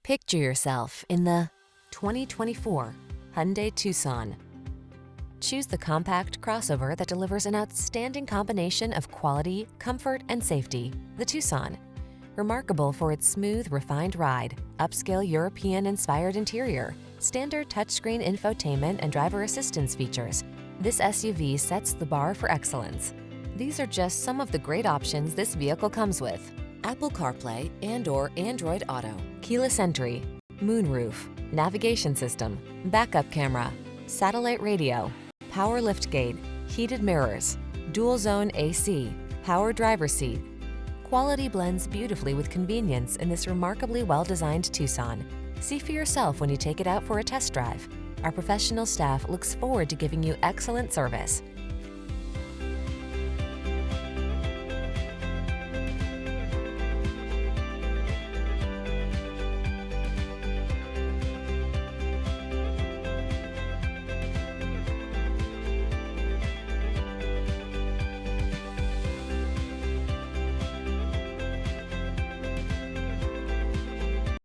Picture yourself in the 2024 Hyundai Tucson. Choose the compact crossover that delivers an outstanding combination of quality, comfort, and safety. The Tucson. Remarkable for its smooth, refined ride, upscale European-inspired interior, standard touchscreen infotainment and driver assistance features, this SUV sets the bar for excellence. These are just some of the great options this vehicle comes with: Apple CarPlay and/or Android Auto, keyless entry, moonroof, navigation system, backup camera, satellite radio, power liftgate, heated mirrors, dual zone AC, power driver seat. Quality blends beautifully with convenience in this remarkably well-designed Tucson. See for yourself when you take it out for a test drive. Our professional staff looks forward to giving you excellent service.